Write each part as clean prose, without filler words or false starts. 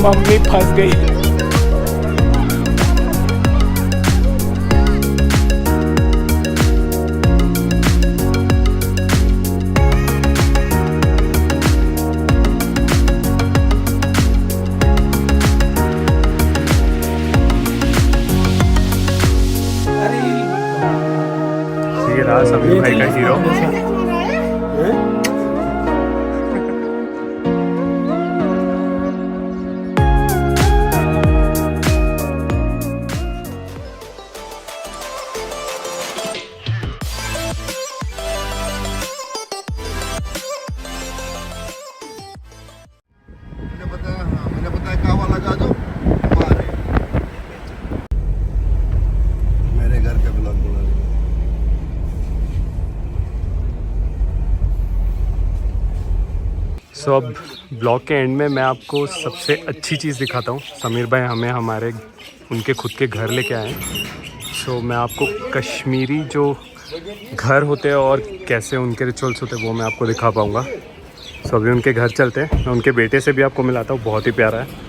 Mummy फंस गई। ये रहा समीर भाई का हीरो। मैंने बताया कावा लगा दो मेरे घर का ब्लॉग बना। सो अब ब्लॉग के एंड में मैं आपको सबसे अच्छी चीज़ दिखाता हूँ। समीर भाई हमें हमारे उनके खुद के घर लेके आए हैं। सो मैं आपको कश्मीरी जो घर होते हैं और कैसे उनके रिचुअल्स होते हैं वो मैं आपको दिखा पाऊँगा। सो अभी उनके घर चलते हैं। मैं उनके बेटे से भी आपको मिलाता हूँ, बहुत ही प्यारा है।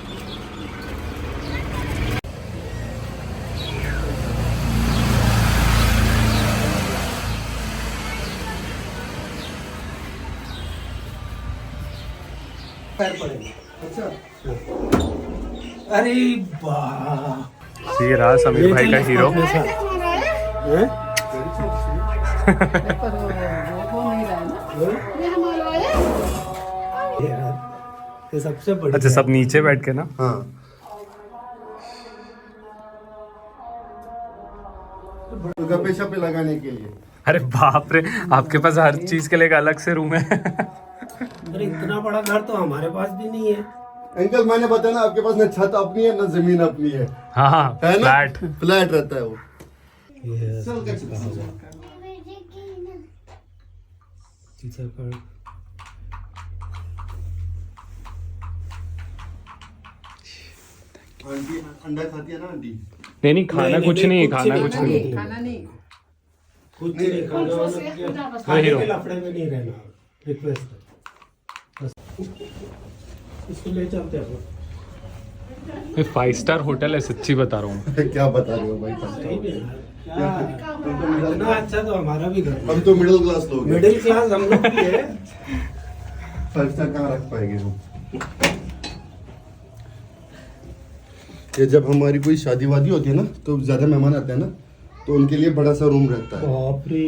अच्छा अरे वाह, ये रहा समीर भाई का हीरो। ये सबसे बड़ी। अच्छा, सब नीचे बैठ के ना। हाँ गप्पे शप्पे लगाने के लिए। अरे बाप रे, आपके पास हर चीज के लिए एक अलग से रूम है। अरे इतना बड़ा घर तो हमारे पास भी नहीं है। अंकल मैंने बताया ना आपके पास ना छत अपनी है ना जमीन अपनी है। हाँ, है ना? फ्लैट। फ्लैट रहता है वो। आंटी अंडा खाती है ना आंटी? नहीं, खाना कुछ नहीं, खाना कुछ नहीं। खाना नहीं। कुछ नहीं खाना, खाने के लफड़े में नहीं रहना। रिक्वेस्ट है बस। इसको ले चलते हैं। 5 स्टार होटल है, सच्ची बता रहा हूँ। क्या बता रहे हो भाई? सही में यार, इतना अच्छा तो हमारा भी घर। हम तो मिडिल क्लास लोग हैं। मिडिल क्लास हम लोग भी है। 5 स्टार कहाँ रख पाएंगे हम? ये जब हमारी कोई शादी वादी होती है ना तो ज्यादा मेहमान आते हैं ना तो उनके लिए बड़ा सा रूम रहता है। बाप रे,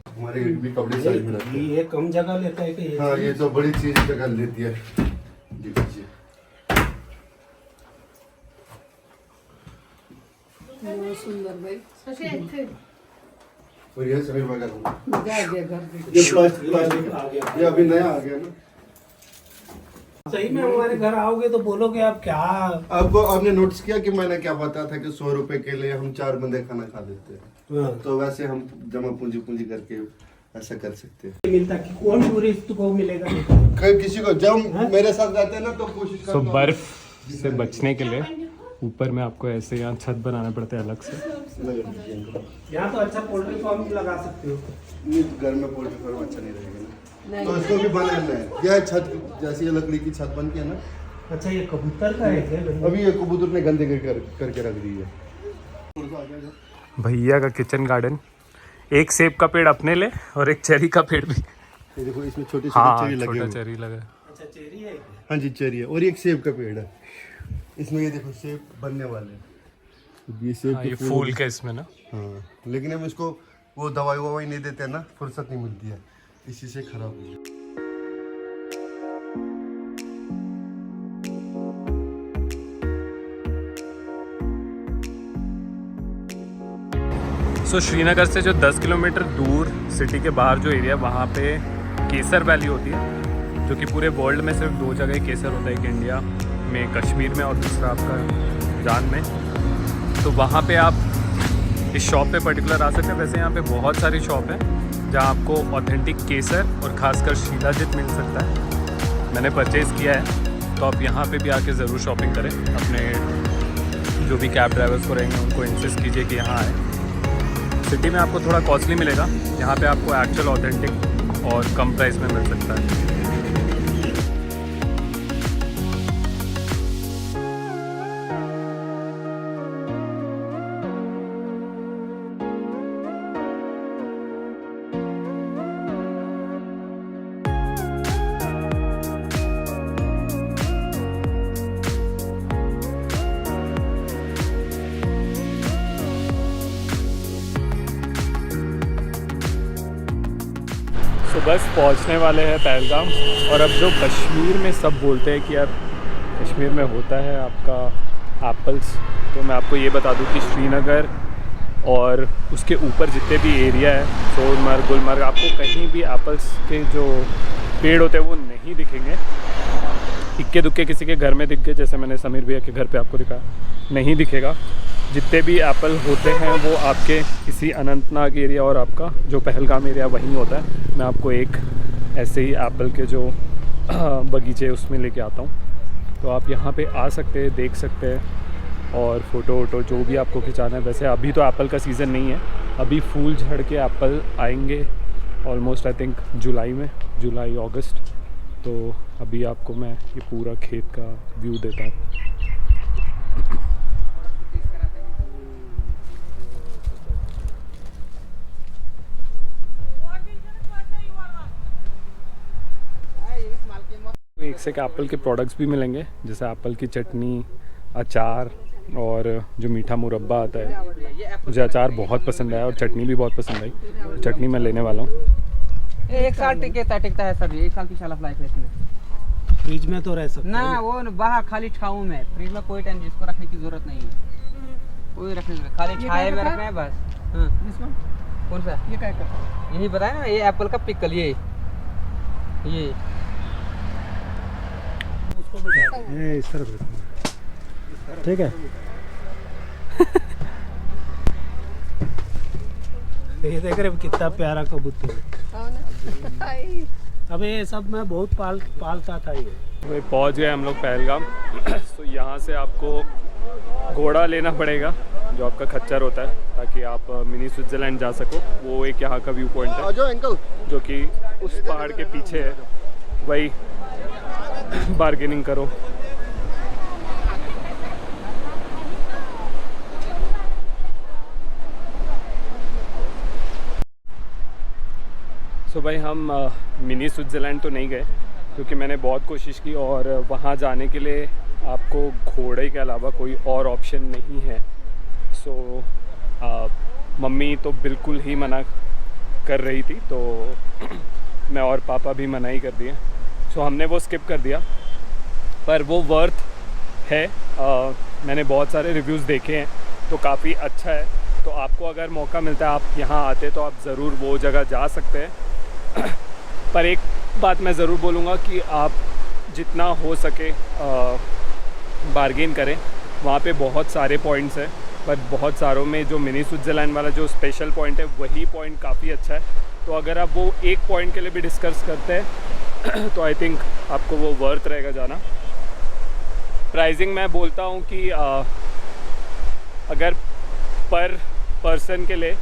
हमारे भी कपड़े साइज में रहते हैं। ये कम जगह लेता है कि? हाँ ये तो बड़ी चीज जगह लेती है। देखिए बहुत सुंदर भाई। और ये समीर भाई का रूम। जा गया घर पे। ये प्लास्टिक आ गया। ये अभी नया आ गया ना। सही में हमारे घर आओगे तो बोलोगे आप क्या? आपको आपने नोटिस किया कि मैंने क्या बताया था कि 100 रुपए के लिए हम 4 बंदे खाना खा लेते हैं। हाँ। तो वैसे हम जमा पूंजी पूंजी करके ऐसा कर सकते हैं। मिलता कि कौन टूरिस्ट को मिलेगा? किसी को जब मेरे साथ रहते हैं ना तो कोशिश सो करता हूँ। बर्फ से बचने के लिए ऊपर में आपको ऐसे यहाँ छत बनाना पड़ता है अलग से। यहाँ तो अच्छा पोल्ट्री फार्म लगा सकते हो। नहीं, घर में पोल्ट्री फार्म अच्छा नहीं रहेगा ना। तो इसको भी बनाना है। यह छत जैसी ये लकड़ी की छत बनती है ना। अच्छा ये कबूतर का है क्या? अभी ये कबूतर ने गंदे करके रख दी है। भैया का किचन गार्डन, एक सेब का पेड़ अपने ले और एक चेरी का पेड़ भी। ये देखो इसमें छोटे हाँ, छोटे चेरी लगे छोटा हुए। चेरी लगा है। अच्छा चेरी है। हाँ जी चेरी है और एक सेब का पेड़ है। इसमें ये देखो सेब बनने वाले हैं। ये सेब हाँ, के ये फूल के इसमें ना। हाँ लेकिन हम इसको वो दवाई ववाई नहीं देते हैं ना, फुर्सत नहीं मिलती है, इसी से खराब हो गया। सो श्रीनगर से जो 10 किलोमीटर दूर सिटी के बाहर जो एरिया वहाँ पे केसर वैली होती है, जो कि पूरे वर्ल्ड में सिर्फ 2 जगह केसर होता है, एक इंडिया में कश्मीर में और दूसरा आपका ईरान में। तो वहाँ पे आप इस शॉप पे पर्टिकुलर आ सकते हैं। वैसे यहाँ पे बहुत सारी शॉप हैं जहाँ आपको ऑथेंटिक केसर और ख़ासकर शिलाजित मिल सकता है। मैंने परचेज़ किया है, तो आप यहाँ पे भी आके ज़रूर शॉपिंग करें। अपने जो भी कैब ड्राइवर्स को रहेंगे उनको इंसिस्ट कीजिए कि यहाँ आए। सिटी में आपको थोड़ा कॉस्टली मिलेगा, यहाँ पे आपको एक्चुअल ऑथेंटिक और कम प्राइस में मिल सकता है। बस पहुंचने वाले हैं पहलगाम। और अब जो कश्मीर में सब बोलते हैं कि यार कश्मीर में होता है आपका एप्पल्स, तो मैं आपको ये बता दूं कि श्रीनगर और उसके ऊपर जितने भी एरिया है, सोनमर्ग, गुलमर्ग, आपको कहीं भी एप्पल्स के जो पेड़ होते हैं वो नहीं दिखेंगे। इक्के दुक्के किसी के घर में दिख गए, जैसे मैंने समीर भैया के घर पे आपको दिखाया, नहीं दिखेगा। जितने भी एप्पल होते हैं वो आपके किसी अनंतनाग एरिया और आपका जो पहलगाम एरिया वहीं होता है। मैं आपको एक ऐसे ही एप्पल के जो बगीचे उसमें लेके आता हूँ, तो आप यहाँ पे आ सकते हैं, देख सकते हैं और फ़ोटो वोटो जो भी आपको खिंचाना है। वैसे अभी तो एप्पल का सीज़न नहीं है, अभी फूल झड़ के एप्पल आएंगे ऑलमोस्ट आई थिंक जुलाई अगस्त। तो अभी आपको मैं ये पूरा खेत का व्यू देता हूँ। एक से एक एप्पल के प्रोडक्ट्स भी मिलेंगे, जैसे एप्पल की चटनी, अचार और जो मीठा मुरब्बा आता है। मुझे अचार बहुत पसंद आया और चटनी भी बहुत पसंद आई। चटनी मैं लेने वाला हूँ। एक साल टिकता है सभी, 1 साल की शेल्फ लाइफ है इसमें। फ्रिज में तो रह सकते ना वो बाहर खाली छाँव में, फ्रिज में कोई टाइम जिसको रखने की जरूरत नहीं है, कोई रखने की खाली छाए में रखना है बस। हाँ कौन सा ये क्या करता, यही बताया ना, ये एप्पल का पिकल, ये इस तरफ ठीक है। ये देख रहे कितना प्यारा कबूतर है। अब ये सब मैं बहुत पालता था ये। भाई पहुंच गए हम लोग पहलगाम। तो यहाँ से आपको घोड़ा लेना पड़ेगा, जो आपका खच्चर होता है, ताकि आप मिनी स्विट्ज़रलैंड जा सको। वो एक यहाँ का व्यू पॉइंट है जो कि उस पहाड़ के पीछे है। वही बार्गेनिंग करो। सो भाई हम मिनी स्विट्ज़रलैंड तो नहीं गए, क्योंकि मैंने बहुत कोशिश की और वहाँ जाने के लिए आपको घोड़े के अलावा कोई और ऑप्शन नहीं है। सो मम्मी तो बिल्कुल ही मना कर रही थी, तो मैं और पापा भी मना ही कर दिए। सो हमने वो स्किप कर दिया, पर वो वर्थ है। मैंने बहुत सारे रिव्यूज़ देखे हैं तो काफ़ी अच्छा है। तो आपको अगर मौका मिलता है, आप यहाँ आते तो आप ज़रूर वो जगह जा सकते हैं। पर एक बात मैं ज़रूर बोलूँगा कि आप जितना हो सके बार्गेन करें। वहाँ पे बहुत सारे पॉइंट्स हैं, पर बहुत सारों में जो मिनी स्विट्ज़रलैंड वाला जो स्पेशल पॉइंट है वही पॉइंट काफ़ी अच्छा है। तो अगर आप वो एक पॉइंट के लिए भी डिस्कस करते हैं तो आई थिंक आपको वो वर्थ रहेगा जाना। प्राइसिंग मैं बोलता हूँ कि अगर पर पर्सन के लिए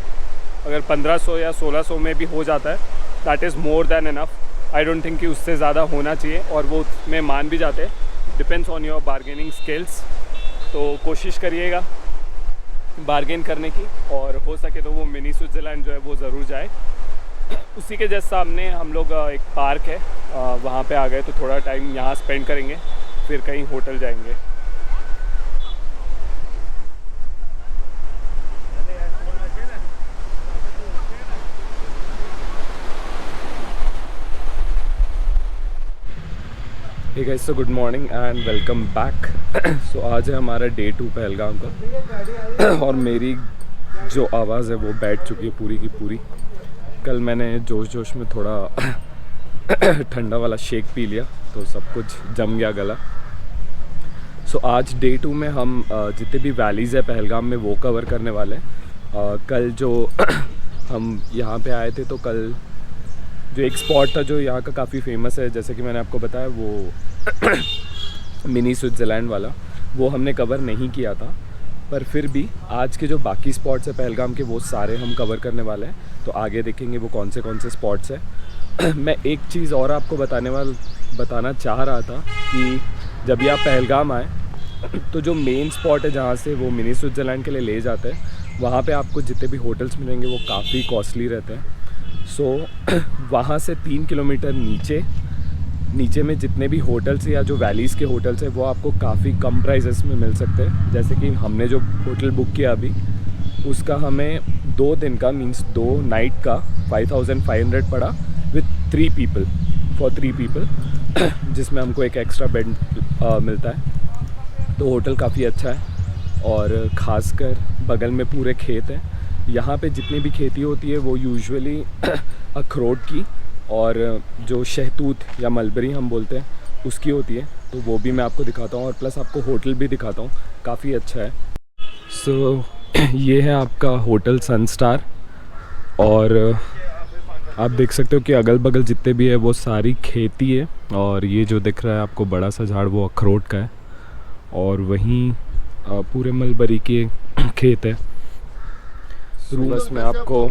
अगर 1500 या 1600 में भी हो जाता है, that is more than enough. I don't think कि उससे ज़्यादा होना चाहिए, और वो उसमें मान भी जाते हैं। Depends on your bargaining skills. तो कोशिश करिएगा बार्गेन करने की, और हो सके तो वो मिनी स्विट्ज़रलैंड जो है वो ज़रूर जाए। उसी के जस्ट सामने हम लोग एक पार्क है, वहाँ पे आ गए, तो थोड़ा टाइम यहाँ स्पेंड करेंगे, फिर कहीं होटल जाएंगे। Hey guys, so good morning and welcome back. So आज है हमारा डे 2 पहलगाम का, और मेरी जो आवाज़ है वो बैठ चुकी है पूरी की पूरी। कल मैंने जोश में थोड़ा ठंडा वाला शेक पी लिया, तो सब कुछ जम गया गला। सो आज डे 2 में हम जितने भी वैलीज़ है पहलगाम में वो कवर करने वाले हैं। कल जो हम यहाँ पे आए थे, तो कल जो एक स्पॉट था जो यहाँ का काफ़ी फेमस है, जैसे कि मैंने आपको बताया, वो मिनी स्विट्ज़रलैंड वाला, वो हमने कवर नहीं किया था। पर फिर भी आज के जो बाकी स्पॉट्स हैं पहलगाम के, वो सारे हम कवर करने वाले हैं। तो आगे देखेंगे वो कौन से स्पॉट्स हैं। मैं एक चीज़ और आपको बताना चाह रहा था कि जब ये आप पहलगाम आए, तो जो मेन स्पॉट है जहाँ से वो मिनी स्विट्ज़रलैंड के लिए ले जाते हैं, वहाँ पे आपको जितने भी होटल्स मिलेंगे वो काफ़ी कॉस्टली रहते हैं। सो वहाँ से 3 किलोमीटर नीचे में जितने भी होटल्स या जो वैलीज़ के होटल्स हैं, वो आपको काफ़ी कम प्राइसेस में मिल सकते हैं। जैसे कि हमने जो होटल बुक किया अभी, उसका हमें 2 दिन का मींस 2 नाइट का 5500 पड़ा, विथ फॉर 3 पीपल जिसमें हमको एक एक्स्ट्रा बेड मिलता है। तो होटल काफ़ी अच्छा है और ख़ासकर बगल में पूरे खेत हैं। यहाँ पे जितनी भी खेती होती है वो यूजुअली अखरोट की और जो शहतूत या मलबरी हम बोलते हैं उसकी होती है। तो वो भी मैं आपको दिखाता हूँ और प्लस आपको होटल भी दिखाता हूँ, काफ़ी अच्छा है। सो ये है आपका होटल सन स्टार और आप देख सकते हो कि अगल बगल जितने भी है वो सारी खेती है और ये जो दिख रहा है आपको बड़ा सा झाड़ वो अखरोट का है और वहीं पूरे मलबरी के खेत है। बस मैं आपको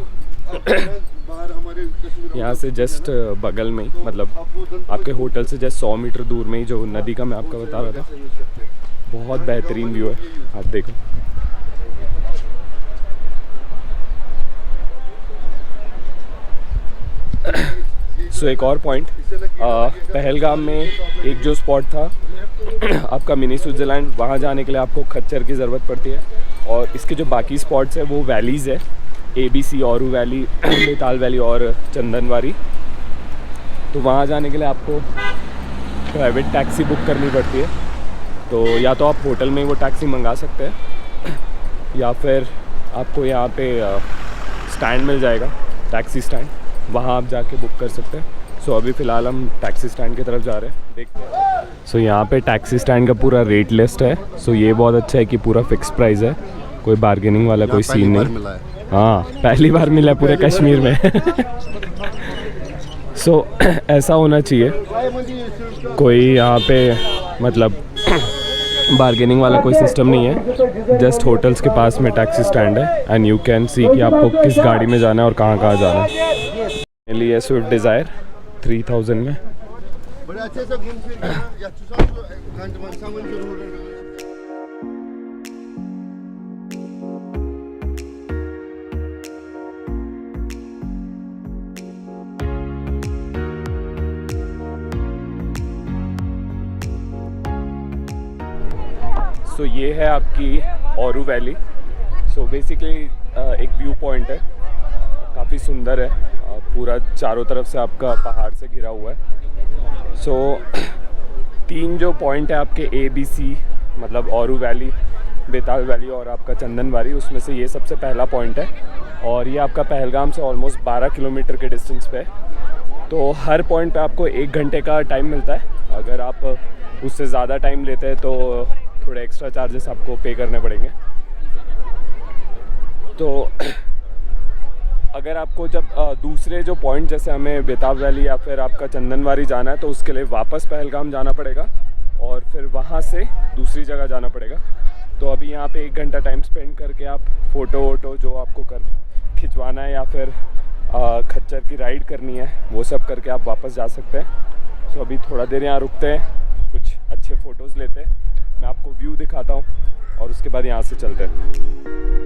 यहाँ से जस्ट बगल में ही मतलब आपके होटल से जस्ट 100 मीटर दूर में ही जो नदी का मैं आपको बता रहा था, बहुत बेहतरीन व्यू है, आप देखो। सो एक और पॉइंट, पहलगाम में एक जो स्पॉट था आपका मिनी स्विट्ज़रलैंड, वहाँ जाने के लिए आपको खच्चर की ज़रूरत पड़ती है और इसके जो बाकी स्पॉट्स है वो वैलीज़ है, ABC, औरू वैली, बेताल वैली और चंदनवारी। तो वहाँ जाने के लिए आपको प्राइवेट टैक्सी बुक करनी पड़ती है। तो या तो आप होटल में ही वो टैक्सी मंगा सकते हैं या फिर आपको यहाँ पे स्टैंड मिल जाएगा, टैक्सी स्टैंड, वहाँ आप जाके बुक कर सकते हैं। सो अभी फ़िलहाल हम टैक्सी स्टैंड की तरफ जा रहे हैं, देखते हैं। सो यहाँ पे टैक्सी स्टैंड का पूरा रेट लिस्ट है। सो ये बहुत अच्छा है कि पूरा फिक्स प्राइस है, कोई बार्गेनिंग वाला कोई सीन नहीं। हाँ, पहली बार मिला है पूरे कश्मीर में। सो ऐसा होना चाहिए, कोई यहाँ पे मतलब बार्गेनिंग वाला कोई सिस्टम नहीं है। जस्ट होटल्स के पास में टैक्सी स्टैंड है एंड यू कैन सी कि आपको किस गाड़ी में जाना है और कहाँ कहाँ जाना है। मेरे लिए स्विफ्ट डिज़ायर 3000 में। बड़े अच्छे से घूम फिर के या घंटे सामान जरूर। सो ये है आपकी औरू वैली। सो बेसिकली एक व्यू पॉइंट है, काफ़ी सुंदर है, पूरा चारों तरफ से आपका पहाड़ से घिरा हुआ है। सो 3 जो पॉइंट है आपके ABC, मतलब औरू वैली, बेताल वैली और आपका चंदनवारी, उसमें से ये सबसे पहला पॉइंट है और ये आपका पहलगाम से ऑलमोस्ट 12 किलोमीटर के डिस्टेंस पे है। तो हर पॉइंट पे आपको 1 घंटे का टाइम मिलता है। अगर आप उससे ज़्यादा टाइम लेते हैं तो थोड़े एक्स्ट्रा चार्जेस आपको पे करने पड़ेंगे। तो अगर आपको जब दूसरे जो पॉइंट जैसे हमें बेताब वैली या फिर आपका चंदनवारी जाना है तो उसके लिए वापस पहलगाम जाना पड़ेगा और फिर वहाँ से दूसरी जगह जाना पड़ेगा। तो अभी यहाँ पे 1 घंटा टाइम स्पेंड करके आप फ़ोटो वोटो जो आपको खिंचवाना है या फिर खच्चर की राइड करनी है वो सब करके आप वापस जा सकते हैं। तो अभी थोड़ा देर यहाँ रुकते हैं, कुछ अच्छे फ़ोटोज़ लेते हैं, मैं आपको व्यू दिखाता हूँ और उसके बाद यहाँ से चलते हैं।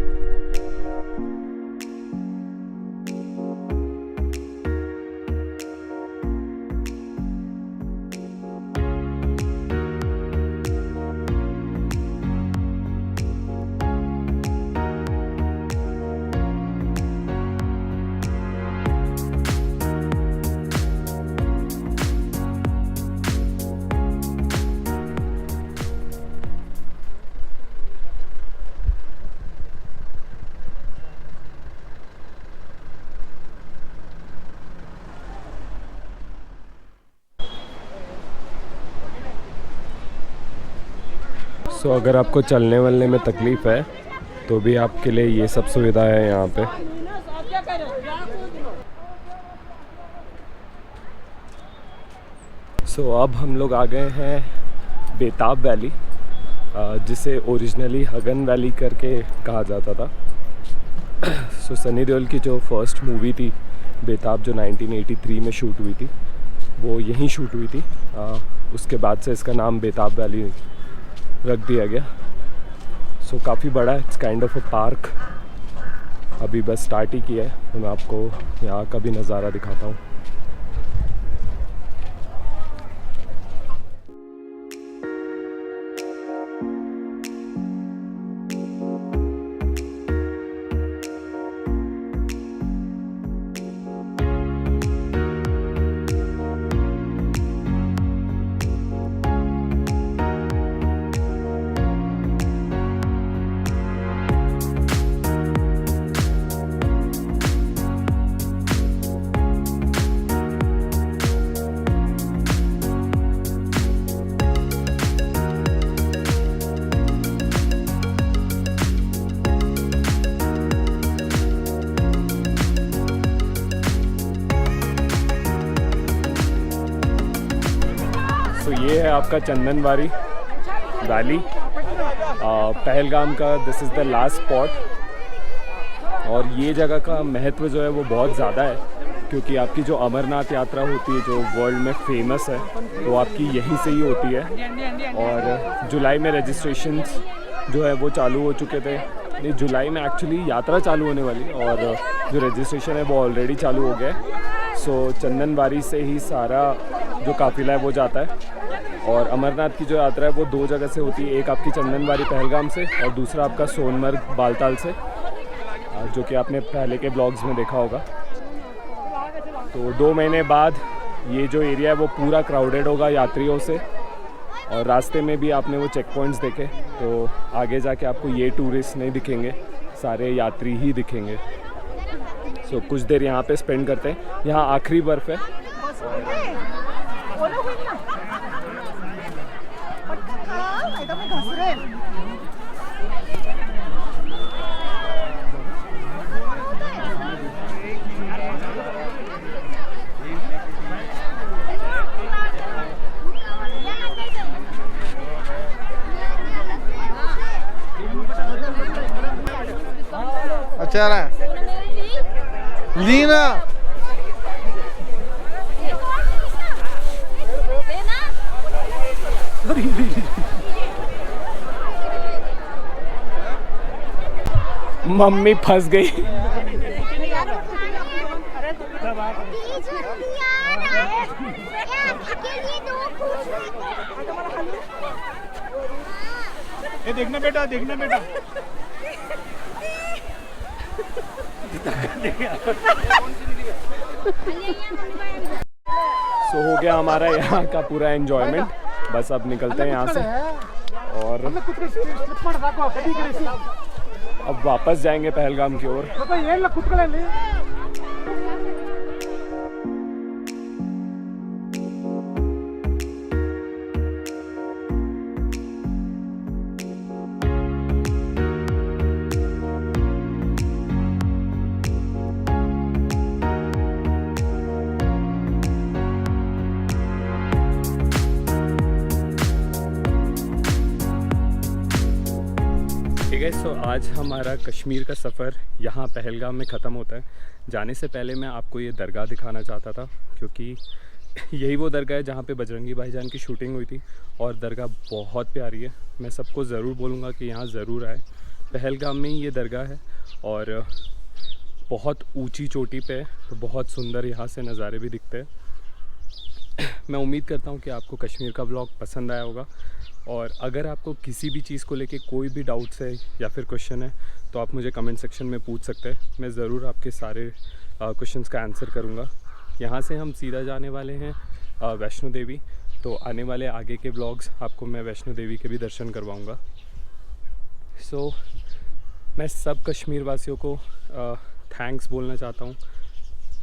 सो अगर आपको चलने वलने में तकलीफ़ है तो भी आपके लिए ये सब सुविधा है यहाँ पे। सो अब हम लोग आ गए हैं बेताब वैली, जिसे ओरिजिनली हगन वैली करके कहा जाता था। सो सनी देओल की जो फर्स्ट मूवी थी बेताब, जो 1983 में शूट हुई थी, वो यहीं शूट हुई थी। उसके बाद से इसका नाम बेताब वैली रख दिया गया। सो काफ़ी बड़ा है, it's kind of a park. अभी बस स्टार्ट ही किया है तो मैं आपको यहाँ का भी नज़ारा दिखाता हूँ। आपका चंदनवारी वैली, पहलगाम का this is the last spot. और ये जगह का महत्व जो है वो बहुत ज़्यादा है, क्योंकि आपकी जो अमरनाथ यात्रा होती है जो वर्ल्ड में फेमस है वो आपकी यहीं से ही होती है। और जुलाई में रजिस्ट्रेशंस जो है वो चालू हो चुके थे, नहीं जुलाई में एक्चुअली यात्रा चालू होने वाली, और जो रजिस्ट्रेशन है वो ऑलरेडी चालू हो गया है। सो चंदनवारी से ही सारा जो काफ़िला है वो जाता है। और अमरनाथ की जो यात्रा है वो 2 जगह से होती है, एक आपकी चंदनवारी पहलगाम से और दूसरा आपका सोनमर्ग बालताल से, जो कि आपने पहले के ब्लॉग्स में देखा होगा। तो 2 महीने बाद ये जो एरिया है वो पूरा क्राउडेड होगा यात्रियों से, और रास्ते में भी आपने वो चेक पॉइंट्स देखे, तो आगे जाके आपको ये टूरिस्ट नहीं दिखेंगे, सारे यात्री ही दिखेंगे। सो कुछ देर यहाँ पे स्पेंड करते हैं। यहाँ आखिरी बर्फ़ है। अच्छा रहा लीना मम्मी फंस गई। ये देखना बेटा, देखना बेटा। सो हो गया हमारा यहाँ का पूरा एंजॉयमेंट, बस अब निकलते हैं यहाँ से और अब वापस जाएंगे पहलगाम की ओर। सो आज हमारा कश्मीर का सफ़र यहाँ पहलगाम में ख़त्म होता है। जाने से पहले मैं आपको ये दरगाह दिखाना चाहता था, क्योंकि यही वो दरगाह है जहाँ पे बजरंगी भाईजान की शूटिंग हुई थी, और दरगाह बहुत प्यारी है। मैं सबको ज़रूर बोलूँगा कि यहाँ ज़रूर आए। पहलगाम में ही ये दरगाह है और बहुत ऊंची चोटी पे है, तो बहुत सुंदर यहाँ से नज़ारे भी दिखते हैं। मैं उम्मीद करता हूँ कि आपको कश्मीर का ब्लॉग पसंद आया होगा, और अगर आपको किसी भी चीज़ को लेके कोई भी डाउट्स है या फिर क्वेश्चन है तो आप मुझे कमेंट सेक्शन में पूछ सकते हैं। मैं ज़रूर आपके सारे क्वेश्चंस का आंसर करूँगा। यहाँ से हम सीधा जाने वाले हैं वैष्णो देवी, तो आने वाले आगे के ब्लॉग्स आपको मैं वैष्णो देवी के भी दर्शन करवाऊँगा। सो मैं सब कश्मीर वासियों को थैंक्स बोलना चाहता हूँ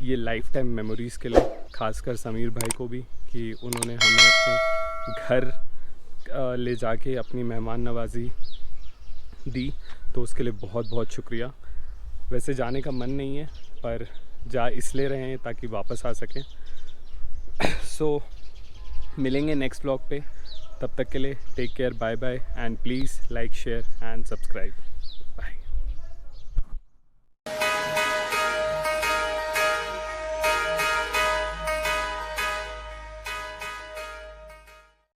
ये लाइफ टाइम मेमोरीज़ के लिए, ख़ासकर समीर भाई को भी, कि उन्होंने हमें अपने घर ले जाके अपनी मेहमान नवाजी दी, तो उसके लिए बहुत बहुत शुक्रिया। वैसे जाने का मन नहीं है, पर जा इसलिए रहे हैं ताकि वापस आ सकें। सो मिलेंगे नेक्स्ट ब्लॉग पे, तब तक के लिए take care, bye bye, and please like, share and subscribe.